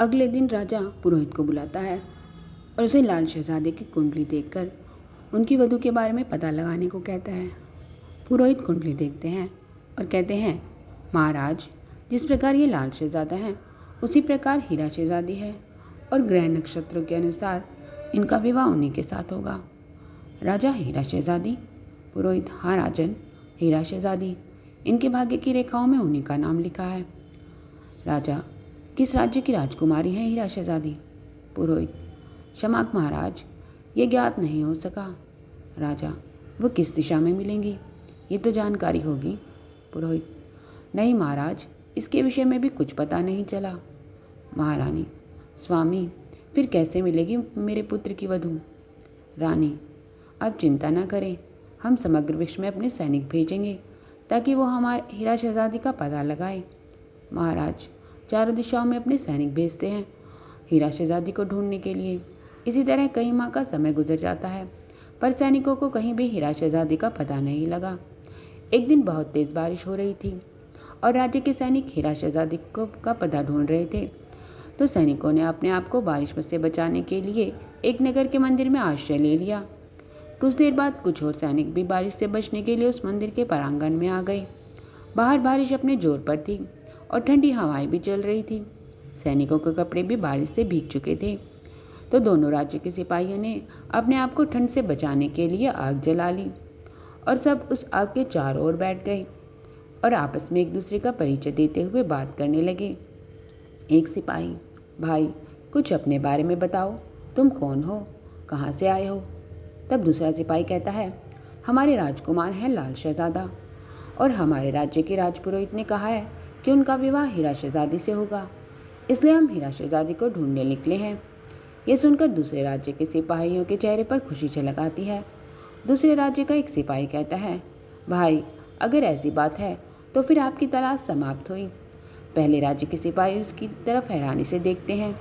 अगले दिन राजा पुरोहित को बुलाता है और उसे लाल शहजादे की कुंडली देखकर उनकी वधू के बारे में पता लगाने को कहता है। पुरोहित कुंडली देखते हैं और कहते हैं, महाराज, जिस प्रकार ये लाल शहजादा है उसी प्रकार हीरा शहजादी है और ग्रह नक्षत्रों के अनुसार इनका विवाह उन्हीं के साथ होगा। राजा, हीरा शहजादी? पुरोहित, हाँ राजन, हीरा शहजादी। इनके भाग्य की रेखाओं में उन्हीं का नाम लिखा है। राजा, किस राज्य की राजकुमारी है हीरा शहजादी? पुरोहित, क्षमा महाराज, ये ज्ञात नहीं हो सका। राजा, वो किस दिशा में मिलेंगी, ये तो जानकारी होगी। पुरोहित, नहीं महाराज, इसके विषय में भी कुछ पता नहीं चला। महारानी, स्वामी, फिर कैसे मिलेगी मेरे पुत्र की वधू? रानी, अब चिंता न करें, हम समग्र विश्व में अपने सैनिक भेजेंगे ताकि वो हमारे हीरा शहजादी का पता लगाए। महाराज, चारों दिशाओं में अपने सैनिक भेजते हैं हीरा शहजादी को ढूंढने के लिए। इसी तरह कई माह का समय गुजर जाता है पर सैनिकों को कहीं भी हीरा शहजादी का पता नहीं लगा। एक दिन बहुत तेज बारिश हो रही थी और राज्य के सैनिक हीरा शहजादी का पता ढूंढ रहे थे। तो सैनिकों ने अपने आप को बारिश से बचाने के लिए एक नगर के मंदिर में आश्रय ले लिया। कुछ देर बाद कुछ और सैनिक भी बारिश से बचने के लिए उस मंदिर के प्रांगण में आ गए। बाहर बारिश अपने जोर पर थी और ठंडी हवाएं भी चल रही थी। सैनिकों के कपड़े भी बारिश से भीग चुके थे। तो दोनों राज्यों के सिपाहियों ने अपने आप को ठंड से बचाने के लिए आग जला ली और सब उस आग के चारों ओर बैठ गए और आपस में एक दूसरे का परिचय देते हुए बात करने लगे। एक सिपाही, भाई, कुछ अपने बारे में बताओ, तुम कौन हो, कहाँ से आए हो? तब दूसरा सिपाही कहता है, हमारे राजकुमार हैं लाल शहजादा और हमारे राज्य के राजपुरोहित ने कहा है कि उनका विवाह हीरा शहजादी से होगा, इसलिए हम हीरा शहजादी को ढूंढने निकले हैं। ये सुनकर दूसरे राज्य के सिपाहियों के चेहरे पर खुशी झलक आती है। दूसरे राज्य का एक सिपाही कहता है, भाई, अगर ऐसी बात है तो फिर आपकी तलाश समाप्त हुई। पहले राज्य के सिपाही उसकी तरफ हैरानी से देखते हैं।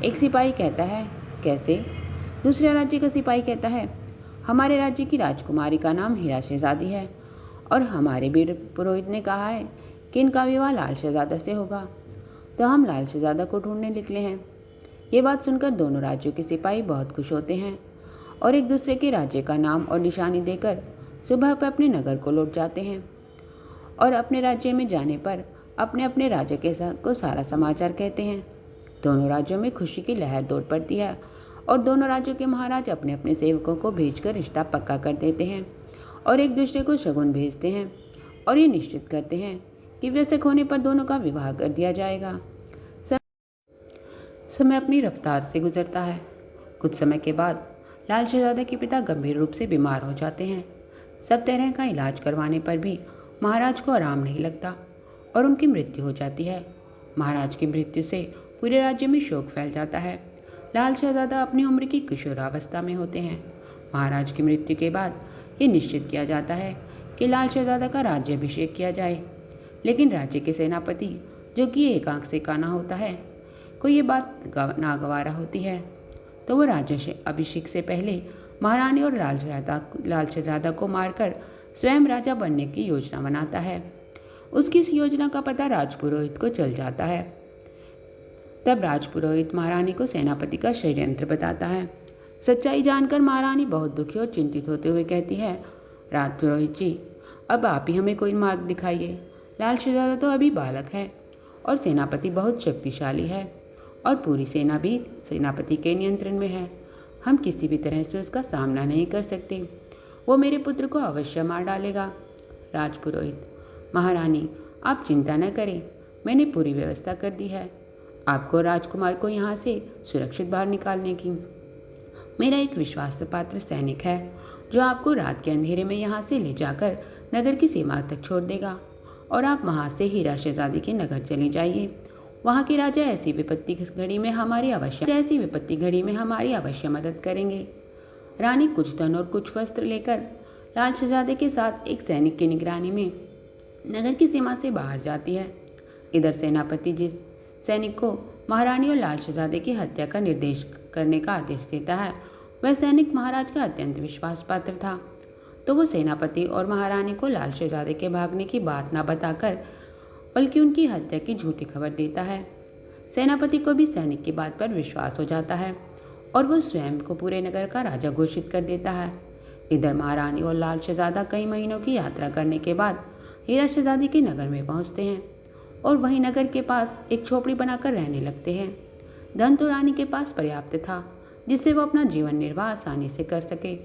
एक सिपाही कहता है, कैसे? दूसरे राज्य का सिपाही कहता है, हमारे राज्य की राजकुमारी का नाम हीरा शहजादी है और हमारे वीर पुरोहित ने कहा है कि इनका विवाह लाल शहजादा से होगा, तो हम लाल शहजादा को ढूंढने निकले हैं। ये बात सुनकर दोनों राज्यों के सिपाही बहुत खुश होते हैं और एक दूसरे के राज्य का नाम और निशानी देकर सुबह पर अपने नगर को लौट जाते हैं और अपने राज्य में जाने पर अपने अपने राज्य के को सारा समाचार कहते हैं। दोनों राज्यों में खुशी की लहर दौड़ पड़ती है और दोनों राज्यों के महाराज अपने अपने सेवकों को भेजकर रिश्ता पक्का कर देते हैं और एक दूसरे को शगुन भेजते हैं और ये निश्चित करते हैं कि वयस्क होने पर दोनों का विवाह कर दिया जाएगा। समय अपनी रफ्तार से गुजरता है। कुछ समय के बाद लाल शहजादा के पिता गंभीर रूप से बीमार हो जाते हैं। सब तरह का इलाज करवाने पर भी महाराज को आराम नहीं लगता और उनकी मृत्यु हो जाती है। महाराज की मृत्यु से पूरे राज्य में शोक फैल जाता है। लाल शहजादा अपनी उम्र की किशोरावस्था में होते हैं। महाराज की मृत्यु के बाद ये निश्चित किया जाता है कि लाल शहजादा का राज्याभिषेक किया जाए, लेकिन राज्य के सेनापति, जो कि एक आंख से काना होता है, को ये बात नागवारा होती है, तो वो राज्य अभिषेक से पहले महारानी और लाल शहजादा को मारकर स्वयं राजा बनने की योजना बनाता है। उसकी इस योजना का पता राजपुरोहित को चल जाता है। तब राजपुरोहित महारानी को सेनापति का षड्यंत्र बताता है। सच्चाई जानकर महारानी बहुत दुखी और चिंतित होते हुए कहती है, राजपुरोहित जी, अब आप ही हमें कोई मार्ग दिखाइए। लाल शहजादा तो अभी बालक है और सेनापति बहुत शक्तिशाली है और पूरी सेना भी सेनापति के नियंत्रण में है। हम किसी भी तरह से उसका सामना नहीं कर सकते। वो मेरे पुत्र को अवश्य मार डालेगा। राजपुरोहित, महारानी, आप चिंता न करें, मैंने पूरी व्यवस्था कर दी है आपको राजकुमार को यहाँ से सुरक्षित बाहर निकालने की। मेरा एक विश्वास पात्र सैनिक है जो आपको रात के अंधेरे में यहाँ से ले जाकर नगर की सीमा तक छोड़ देगा और आप वहाँ से हीरा शहजादी के नगर चले जाइए। वहाँ के राजा ऐसी विपत्ति घड़ी में हमारी अवश्य मदद करेंगे। रानी कुछ धन और कुछ वस्त्र लेकर लाल शहजादे के साथ एक सैनिक की निगरानी में नगर की सीमा से बाहर जाती है। इधर सेनापति जिस सैनिक को महारानी और लाल शहजादे की हत्या का निर्देश करने का आदेश देता है, वह सैनिक महाराज का अत्यंत विश्वास पात्र था, तो वो सेनापति और महारानी को लाल शहजादे के भागने की बात न बताकर बल्कि उनकी हत्या की झूठी खबर देता है। सेनापति को भी सैनिक की बात पर विश्वास हो जाता है और वो स्वयं को पूरे नगर का राजा घोषित कर देता है। इधर महारानी और लाल शहजादा कई महीनों की यात्रा करने के बाद हीरा शहजादी के नगर में पहुंचते हैं और वहीं नगर के पास एक झोपड़ी बनाकर रहने लगते हैं। धन तो रानी के पास पर्याप्त था जिससे वो अपना जीवन निर्वाह आसानी से कर सके,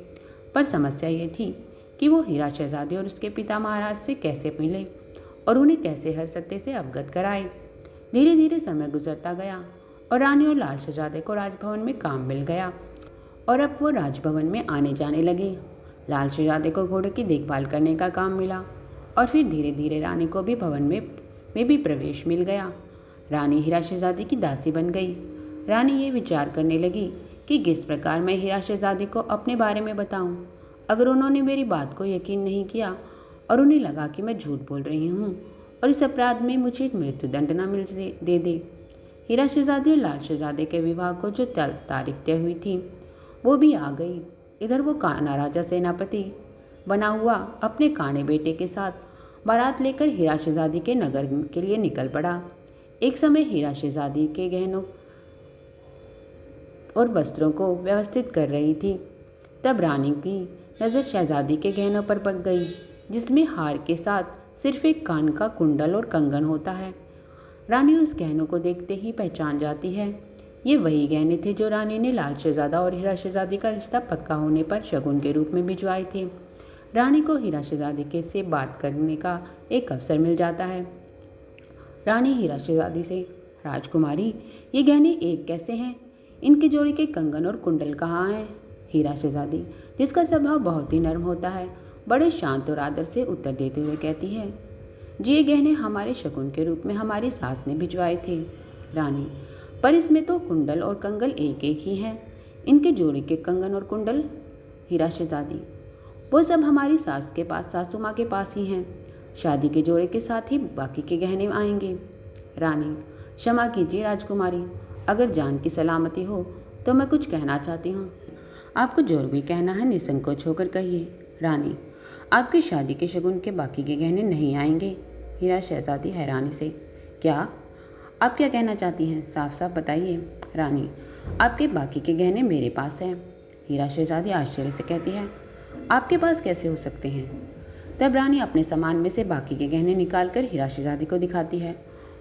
पर समस्या ये थी कि वो हीरा शहजादी और उसके पिता महाराज से कैसे मिले और उन्हें कैसे हर सत्य से अवगत कराए। धीरे धीरे समय गुजरता गया और रानी और लाल शहजादे को राजभवन में काम मिल गया और अब वो राजभवन में आने जाने लगे। लाल शहजादे को घोड़े की देखभाल करने का काम मिला और फिर धीरे धीरे रानी को भी भवन में भी प्रवेश मिल गया। रानी हीरा शहजादी की दासी बन गई। रानी ये विचार करने लगी कि किस प्रकार मैं हीरा शहजादी को अपने बारे में बताऊं। अगर उन्होंने मेरी बात को यकीन नहीं किया और उन्हें लगा कि मैं झूठ बोल रही हूँ और इस अपराध में मुझे मृत्युदंड न मिल दे। हीरा शहजादी और लाल शहजादे के विवाह को जो तारीख तय हुई थी वो भी आ गई। इधर वो कान्हा राजा सेनापति बना हुआ अपने काने बेटे के साथ बारात लेकर हीरा शहजादी के नगर के लिए निकल पड़ा। एक समय हीरा शहजादी के गहनों और वस्त्रों को व्यवस्थित कर रही थी, तब रानी की नज़र शहजादी के गहनों पर पड़ गई, जिसमें हार के साथ सिर्फ एक कान का कुंडल और कंगन होता है। रानी उस गहनों को देखते ही पहचान जाती है। ये वही गहने थे जो रानी ने लाल शहजादा और हीरा शहजादी का रिश्ता पक्का होने पर शगुन के रूप में भिजवाए थे। रानी को हीरा शहजादी के से बात करने का एक अवसर मिल जाता है। रानी हीरा शहजादी से, राजकुमारी, ये गहने एक कैसे हैं? इनके जोड़ी के कंगन और कुंडल कहाँ हैं? हीरा शहजादी, जिसका स्वभाव बहुत ही नर्म होता है, बड़े शांत और आदर से उत्तर देते हुए कहती है, जी ये गहने हमारे शगुन के रूप में हमारी सास ने भिजवाए थे। रानी, पर इसमें तो कुंडल और कंगन एक एक ही हैं। इनके जोड़ी के कंगन और कुंडल? हीरा शहजादी, वो सब हमारी सास के पास, सासू माँ के पास ही हैं। शादी के जोड़े के साथ ही बाकी के गहने आएंगे। रानी, क्षमा कीजिए राजकुमारी, अगर जान की सलामती हो तो मैं कुछ कहना चाहती हूँ। आपको जो भी कहना है निसंकोच होकर कहिए। रानी, आपकी शादी के शगुन के बाकी के गहने नहीं आएंगे। हीरा शहजादी हैरानी से, क्या? आप क्या कहना चाहती हैं? साफ साफ बताइए। रानी, आपके बाकी के गहने मेरे पास हैं। हीरा शहजादी आश्चर्य से कहती है, आपके पास कैसे हो सकते हैं? तब रानी अपने सामान में से बाकी के गहने निकालकर हीरा शहजादी को दिखाती है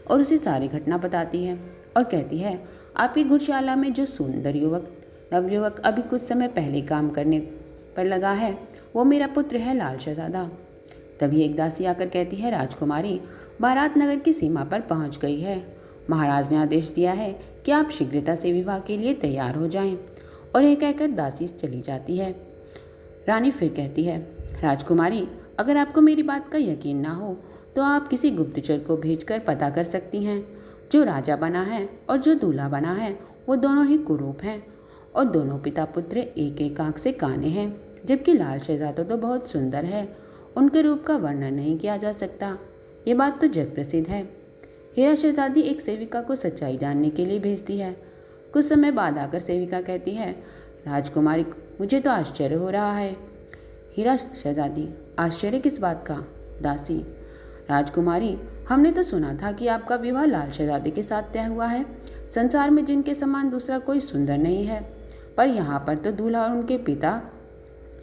और उसे सारी घटना बताती है और कहती है, आपकी घुड़शाला में जो सुंदर नवयुवक अभी कुछ समय पहले काम करने पर लगा है वो मेरा पुत्र है लाल शहजादा। तभी एक दासी आकर कहती है, राजकुमारी, बारात नगर की सीमा पर पहुंच गई है। महाराज ने आदेश दिया है कि आप शीघ्रता से विवाह के लिए तैयार हो जाएं। और ये कहकर दासी चली जाती है। रानी फिर कहती है, राजकुमारी, अगर आपको मेरी बात का यकीन ना हो तो आप किसी गुप्तचर को भेजकर पता कर सकती हैं। जो राजा बना है और जो दूल्हा बना है वो दोनों ही कुरूप हैं और दोनों पिता पुत्र एक एक आंख से काने हैं, जबकि लाल शहजादा तो बहुत सुंदर है, उनके रूप का वर्णन नहीं किया जा सकता। ये बात तो जग प्रसिद्ध है। हीरा शहजादी एक सेविका को सच्चाई जानने के लिए भेजती है। कुछ समय बाद आकर सेविका कहती है, राजकुमारी, मुझे तो आश्चर्य हो रहा है। हीरा शहजादी, आश्चर्य किस बात का? दासी, राजकुमारी, हमने तो सुना था कि आपका विवाह लाल शहजादे के साथ तय हुआ है। संसार में जिनके समान दूसरा कोई सुंदर नहीं है, पर यहाँ पर तो दूल्हा और उनके पिता।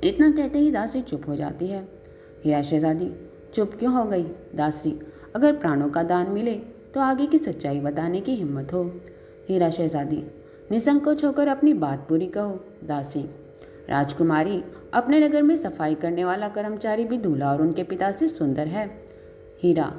इतना कहते ही दासी चुप हो जाती है। हीरा शहजादी, चुप क्यों हो गई? दासी, अगर प्राणों का दान मिले तो आगे की सच्चाई बताने की हिम्मत हो। हीरा शहजादी, निसंकोच होकर अपनी बात पूरी कहो। दासी, राजकुमारी, अपने नगर में सफाई करने वाला कर्मचारी भी दूल्हा और उनके पिता से सुंदर है। हीरा,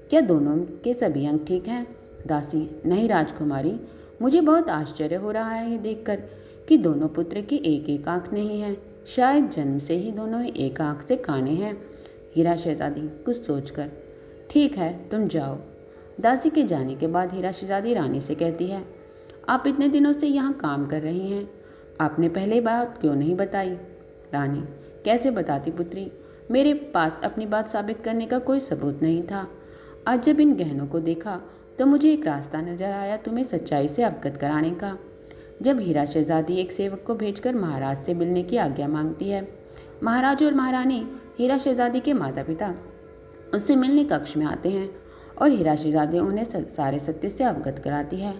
क्या दोनों के सभी अंग ठीक हैं? दासी, नहीं राजकुमारी, मुझे बहुत आश्चर्य हो रहा है ये देखकर कि दोनों पुत्र की एक एक आंख नहीं है। शायद जन्म से ही दोनों एक आंख से काने हैं। हीरा शहजादी कुछ सोचकर, ठीक है, तुम जाओ। दासी के जाने के बाद हीरा शहजादी रानी से कहती है, आप इतने दिनों से यहाँ काम कर रही हैं, आपने पहले बात क्यों नहीं बताई? रानी, कैसे बताती पुत्री, मेरे पास अपनी बात साबित करने का कोई सबूत नहीं था। आज जब इन गहनों को देखा तो मुझे एक रास्ता नजर आया तुम्हें सच्चाई से अवगत कराने का। जब हीरा शहजादी एक सेवक को भेजकर महाराज से मिलने की आज्ञा मांगती है, महाराज और महारानी हीरा शहजादी के माता पिता उससे मिलने कक्ष में आते हैं और हीरा शहजादी उन्हें सारे सत्य से अवगत कराती है।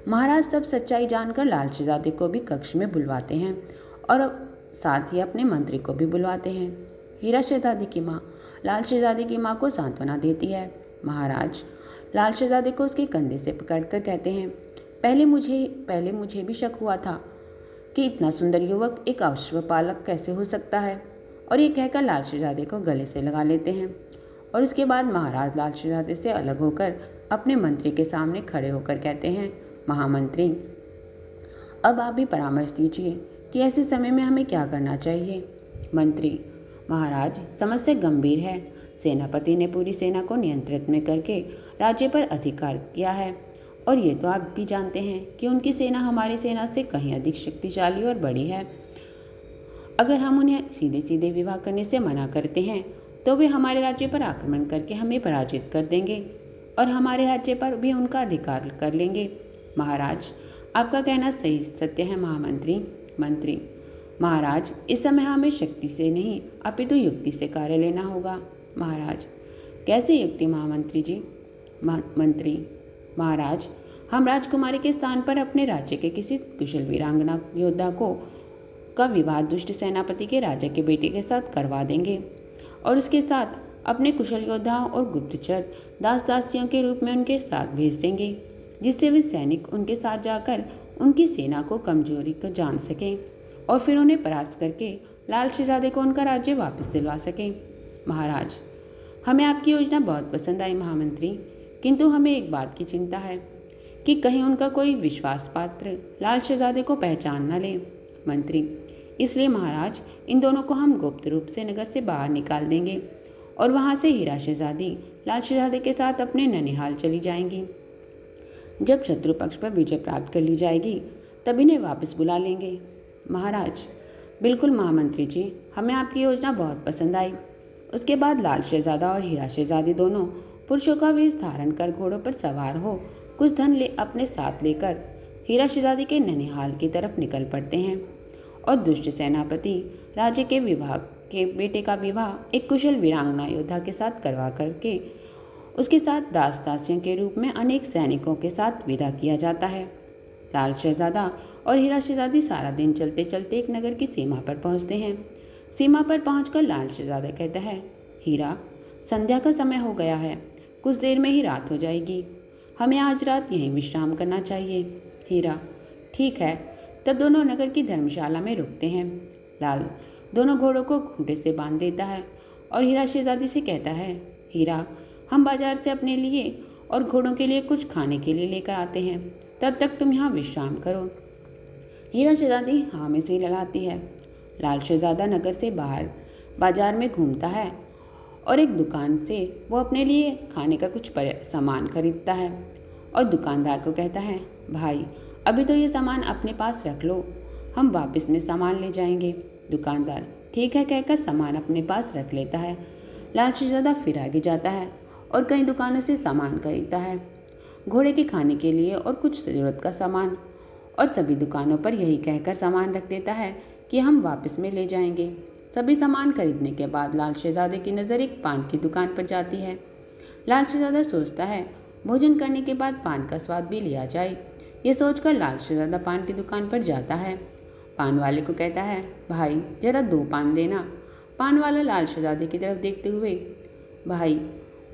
महाराज सब सच्चाई जानकर लाल शहजादे को भी कक्ष में बुलवाते हैं और साथ ही अपने मंत्री को भी बुलवाते हैं। हीरा शहजादी की माँ लाल शहजादे की माँ को सांत्वना देती है। महाराज लाल शहजादे को उसके कंधे से पकड़कर कहते हैं, पहले मुझे भी शक हुआ था कि इतना सुंदर युवक एक अश्वपालक कैसे हो सकता है। और ये कहकर लाल शहजादे को गले से लगा लेते हैं। और उसके बाद महाराज लाल शहजादे से अलग होकर अपने मंत्री के सामने खड़े होकर कहते हैं, महामंत्री अब आप भी परामर्श दीजिए कि ऐसे समय में हमें क्या करना चाहिए। मंत्री, महाराज समस्या गंभीर है। सेनापति ने पूरी सेना को नियंत्रित में करके राज्य पर अधिकार किया है और ये तो आप भी जानते हैं कि उनकी सेना हमारी सेना से कहीं अधिक शक्तिशाली और बड़ी है। अगर हम उन्हें सीधे सीधे विवाह करने से मना करते हैं तो वे हमारे राज्य पर आक्रमण करके हमें पराजित कर देंगे और हमारे राज्य पर भी उनका अधिकार कर लेंगे। महाराज आपका कहना सही सत्य है महामंत्री। मंत्री, महाराज इस समय हमें शक्ति से नहीं अपितु युक्ति से कार्य लेना होगा। महाराज कैसे युक्ति महामंत्री जी। मंत्री, महाराज हम राजकुमारी के स्थान पर अपने राज्य के किसी कुशल वीरांगना योद्धा का विवाह दुष्ट सेनापति के राजा के बेटे के साथ करवा देंगे और उसके साथ अपने कुशल योद्धाओं और गुप्तचर दास दासियों के रूप में उनके साथ भेज देंगे, जिससे वे सैनिक उनके साथ जाकर उनकी सेना को कमजोरी को जान सकें और फिर उन्हें परास्त करके लाल शहजादे को उनका राज्य वापस दिलवा सकें। महाराज हमें आपकी योजना बहुत पसंद आई महामंत्री, किंतु हमें एक बात की चिंता है कि कहीं उनका कोई विश्वास पात्र लाल शहजादे को पहचान न ले। मंत्री, इसलिए महाराज इन दोनों को हम गुप्त रूप से नगर से बाहर निकाल देंगे और वहां से हीरा शहजादी लाल शहजादे के साथ अपने ननिहाल चली जाएंगी। जब शत्रु पक्ष पर विजय प्राप्त कर ली जाएगी तब इन्हें वापस बुला लेंगे। महाराज बिल्कुल महामंत्री जी, हमें आपकी योजना बहुत पसंद आई। उसके बाद लाल शहजादा और हीरा शहजादी दोनों पुरुषों का वेश धारण कर घोड़ों पर सवार हो कुछ धन अपने साथ लेकर हीरा शहजादी के ननिहाल की तरफ निकल पड़ते हैं और दुष्ट सेनापति राज्य के विभाग के बेटे का विवाह एक कुशल वीरांगना योद्धा के साथ करवा करके उसके साथ दास दासियों के रूप में अनेक सैनिकों के साथ विदा किया जाता है। लाल शहजादा और हीरा शहजादी सारा दिन चलते चलते एक नगर की सीमा पर पहुंचते हैं। सीमा पर पहुंचकर लाल शहजादा कहता है, हीरा संध्या का समय हो गया है, कुछ देर में ही रात हो जाएगी, हमें आज रात यहीं विश्राम करना चाहिए। हीरा, ठीक है। तब दोनों नगर की धर्मशाला में रुकते हैं। लाल दोनों घोड़ों को खूंटे से बांध देता है और हीरा शहजादी से कहता है, हीरा हम बाजार से अपने लिए और घोड़ों के लिए कुछ खाने के लिए लेकर आते हैं, तब तक तुम यहाँ विश्राम करो। हीरा शहजादी हाँ में सिर हिलाती है। लाल शहजादा नगर से बाहर बाजार में घूमता है और एक दुकान से वो अपने लिए खाने का कुछ सामान खरीदता है और दुकानदार को कहता है, भाई अभी तो ये सामान अपने पास रख लो, हम वापस में सामान ले जाएंगे। दुकानदार ठीक है कहकर सामान अपने पास रख लेता है। लाल शहजादा फिर आगे जाता है और कई दुकानों से सामान खरीदता है, घोड़े के खाने के लिए और कुछ ज़रूरत का सामान, और सभी दुकानों पर यही कहकर सामान रख देता है कि हम वापस में ले जाएंगे। सभी सामान खरीदने के बाद लाल शहजादे की नज़र एक पान की दुकान पर जाती है। लाल शहजादा सोचता है भोजन करने के बाद पान का स्वाद भी लिया जाए। ये सोचकर लाल शहजादा पान की दुकान पर जाता है। पान वाले को कहता है, भाई जरा 2 पान देना। पान वाला लाल शहजादे की तरफ देखते हुए, भाई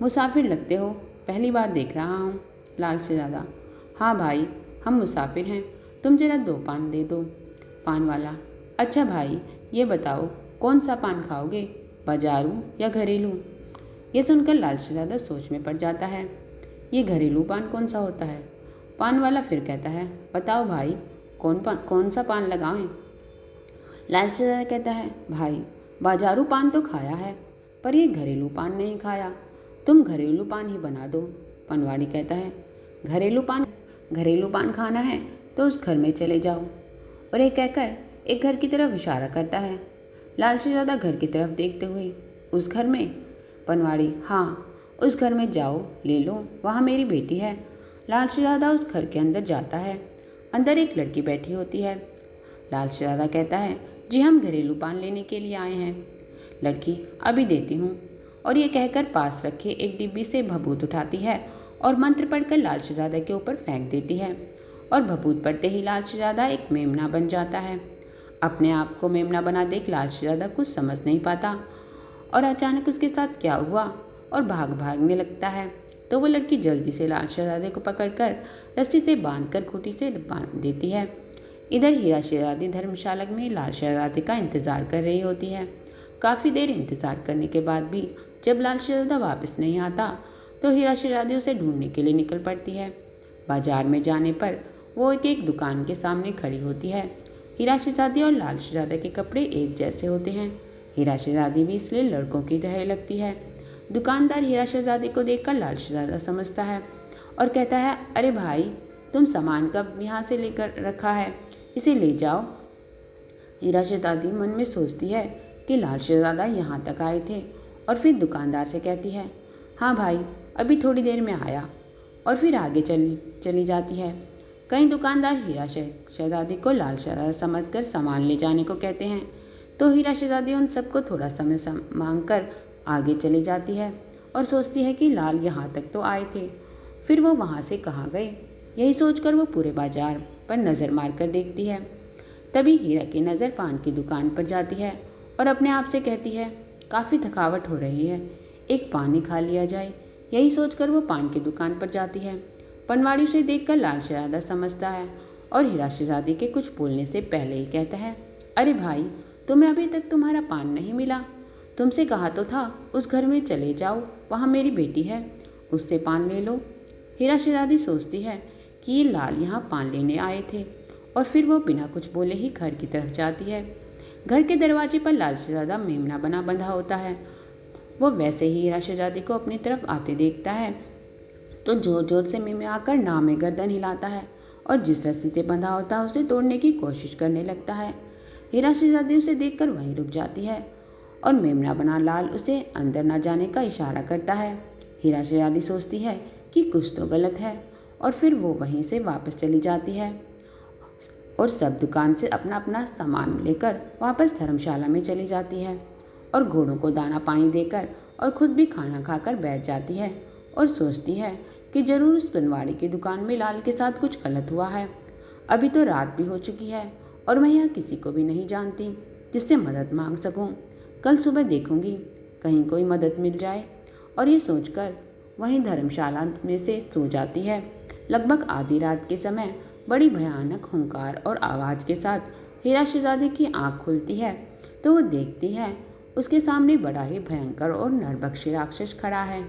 मुसाफिर लगते हो, पहली बार देख रहा हूँ। लाल शहजादा, हाँ भाई हम मुसाफिर हैं, तुम जरा 2 पान दे दो। पान वाला, अच्छा भाई ये बताओ कौन सा पान खाओगे, बाजारू या घरेलू। ये सुनकर लाल शहजादा सोच में पड़ जाता है, ये घरेलू पान कौन सा होता है। पान वाला फिर कहता है, बताओ भाई कौन सा पान लगाएं। लाल शहजादा कहता है, भाई बाजारू पान तो खाया है पर ये घरेलू पान नहीं खाया, तुम घरेलू पान ही बना दो। पनवाड़ी कहता है, घरेलू पान खाना है तो उस घर में चले जाओ, और ये कहकर एक घर की तरफ इशारा करता है। लाल शहजादा घर की तरफ देखते हुए, उस घर में। पनवाड़ी, हाँ उस घर में जाओ, ले लो, वहाँ मेरी बेटी है। लाल शहजादा उस घर के अंदर जाता है। अंदर एक लड़की बैठी होती है। लाल शहजादा कहता है, जी हम घरेलू पान लेने के लिए आए हैं। लड़की, अभी देती हूँ, और ये कहकर पास रखे एक डिब्बी से भभूत उठाती है और मंत्र पढ़कर लाल शहजादा के ऊपर फेंक देती है और भभूत पड़ते ही लाल शहजादा एक मेमना बन जाता है। अपने आप को मेमना बना देख लाल शहजादा कुछ समझ नहीं पाता और अचानक उसके साथ क्या हुआ और भागने लगता है। तो वो लड़की जल्दी से लाल शहजादे को पकड़कर रस्सी से बांधकर खूंटी से बांध देती है। इधर हीरा शहजादी धर्मशाला में लाल शहजादे का इंतजार कर रही होती है। काफ़ी देर इंतजार करने के बाद भी जब लाल शहजादा वापस नहीं आता तो हीरा शहजादी उसे ढूंढने के लिए निकल पड़ती है। बाजार में जाने पर वो एक दुकान के सामने खड़ी होती है। हीरा शहजादी और लाल शहजादा के कपड़े एक जैसे होते हैं। हीरा शहजादी भी इसलिए लड़कों की तरह लगती है। दुकानदार हीरा शहजादी को देखकर लाल शहजादा समझता है और कहता है, अरे भाई, तुम सामान कब यहाँ से लेकर रखा है, इसे ले जाओ। हीरा शहजादी मन में सोचती है कि लाल शहजादा यहाँ तक आए थे और फिर दुकानदार से कहती है, हाँ भाई, अभी थोड़ी देर में आया, और फिर आगे चली जाती है। कई दुकानदार हीरा शहजादी को लाल शहजादा समझकर सामान ले जाने को कहते हैं तो हीरा शहजादी उन सबको थोड़ा समय मांग कर आगे चली जाती है और सोचती है कि लाल यहाँ तक तो आए थे, फिर वो वहाँ से कहाँ गए। यही सोचकर वो पूरे बाजार पर नज़र मारकर देखती है। तभी हीरा की नज़र पान की दुकान पर जाती है और अपने आप से कहती है, काफ़ी थकावट हो रही है, एक पान ही खा लिया जाए। यही सोचकर वो पान की दुकान पर जाती है। पनवाड़ी उसे देखकर लाल शहजादा समझता है और हीरा शहजादी के कुछ बोलने से पहले ही कहता है, अरे भाई, तुम्हें अभी तक तुम्हारा पान नहीं मिला? तुमसे कहा तो था उस घर में चले जाओ, वहाँ मेरी बेटी है, उससे पान ले लो। हीरा शहजादी सोचती है कि ये लाल यहाँ पान लेने आए थे और फिर वो बिना कुछ बोले ही घर की तरफ जाती है। घर के दरवाजे पर लाल शहजादा मेमना बंधा होता है। वो वैसे ही हीरा शहजादी को अपनी तरफ आते देखता है तो जोर जोर से मेमना आकर नाव में गर्दन हिलाता है और जिस रस्सी से बंधा होता है उसे तोड़ने की कोशिश करने लगता है। हीरा शहजादी उसे देखकर वहीं रुक जाती है और मेमना बना लाल उसे अंदर न जाने का इशारा करता है। हीरा शहजादी सोचती है कि कुछ तो गलत है और फिर वो वहीं से वापस चली जाती है और सब दुकान से अपना अपना सामान लेकर वापस धर्मशाला में चली जाती है और घोड़ों को दाना पानी देकर और खुद भी खाना खाकर बैठ जाती है और सोचती है कि जरूर उस बनवाड़ी की दुकान में लाल के साथ कुछ गलत हुआ है। अभी तो रात भी हो चुकी है और मैं यहाँ किसी को भी नहीं जानती जिससे मदद मांग सकूँ। कल सुबह देखूंगी कहीं कोई मदद मिल जाए। और ये सोचकर वहीं धर्मशाला में से सो जाती है। लगभग आधी रात के समय बड़ी भयानक हुंकार और आवाज़ के साथ हीरा शहजादी की आँख खुलती है तो वो देखती है उसके सामने बड़ा ही भयंकर और नरभक्षी राक्षस खड़ा है।